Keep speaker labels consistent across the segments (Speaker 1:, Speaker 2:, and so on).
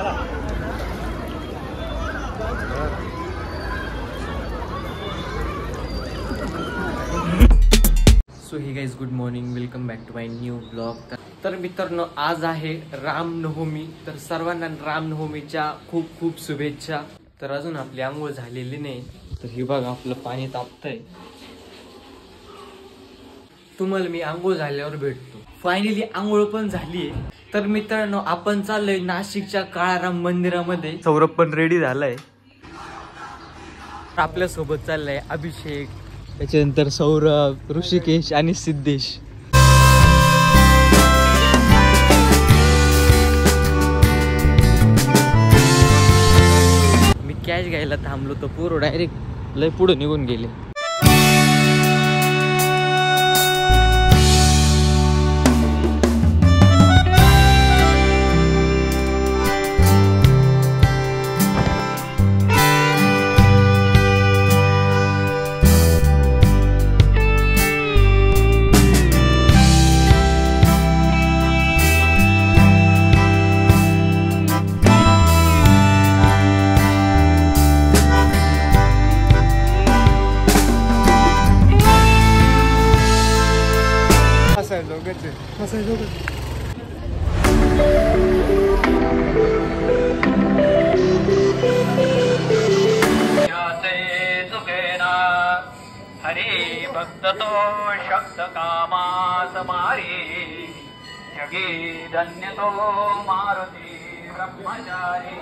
Speaker 1: So hey guys good morning, welcome back to my new blog. तर मित्रांनो, आज आहे रामनवमी. तर सर्वांना रामनवमीच्या खूप खूप शुभेच्छा. तर अजून आपली आंघोळ झालेली नाही. तर हे बघा आपलं पाणी तापतंय. तुम्हाला मी आंघोळ झाल्यावर भेटतो. फायनली आंघोळ पण झालीये. तर मित्रांनो, आपण चाललोय नाशिकच्या काळाराम मंदिरामध्ये. सौरभ पण रेडी झालाय. आपल्या सोबत चाललाय अभिषेक, त्याच्यानंतर सौरभ, ऋषिकेश आणि सिद्धेश. मी कॅश घ्यायला थांबलो तर पोरं डायरेक्ट लय पुढे निघून गेले.
Speaker 2: हरे भक्त तो शक्त कामा समारी, जगी धन्य तो मारुती ब्रह्मचारी.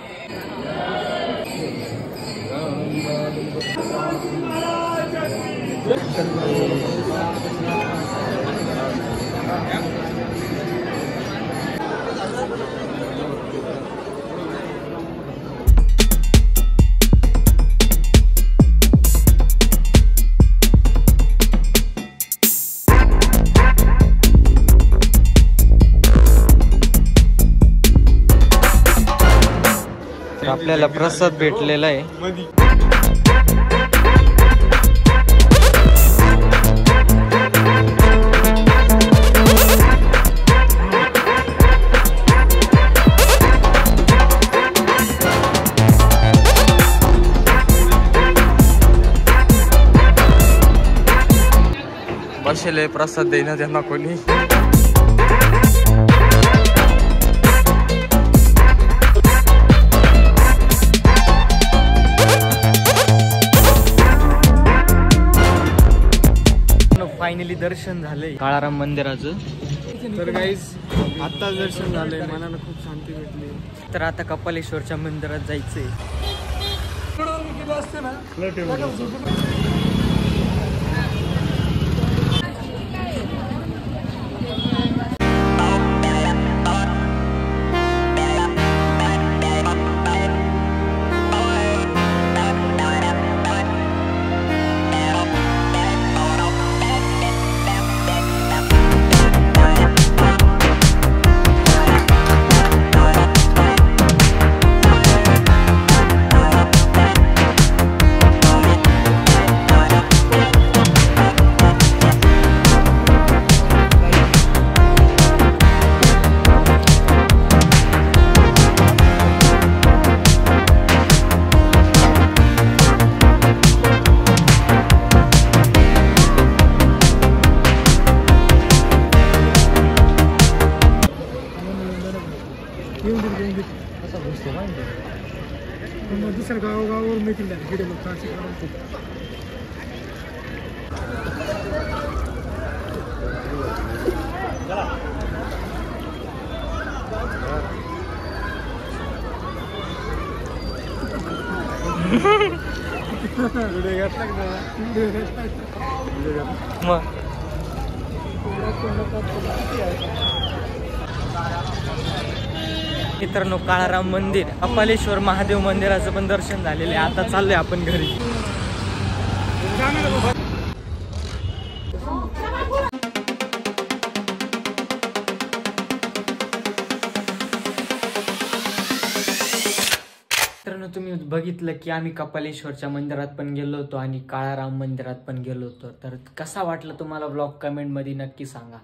Speaker 1: आपल्याला प्रसाद भेटलेला आहे. बसले प्रसाद देणं त्यांना कोणी. फायनली दर्शन झालंय काळाराम मंदिराचं.
Speaker 3: तर गाईज आत्ताच दर्शन झालंय, मनाला खूप शांती भेटली.
Speaker 1: तर आता कपालेश्वरच्या मंदिरात जायचंय.
Speaker 3: दुसऱ्या गावावरून मिळतील तिकडे मग
Speaker 1: मित्रांनो, काळाराम मंदिर, कपालेश्वर महादेव मंदिराचं पण दर्शन झालेलं आहे. आता चाललोय आपण घरी. मित्रांनो, तुम्ही बघितलं की आम्ही कपालेश्वरच्या मंदिरात पण गेलो होतो आणि काळाराम मंदिरात पण गेलो होतो. तर कसा वाटला तुम्हाला ब्लॉग कमेंट मध्ये नक्की सांगा.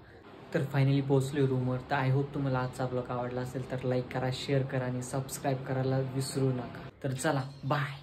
Speaker 1: तर फायनली पोहोचलो रूमवर. तर आय होप तुम्हाला आजचा ब्लॉग आवडला असेल तर लाईक करा, शेअर करा आणि सबस्क्राईब करायला विसरू नका. तर चला बाय.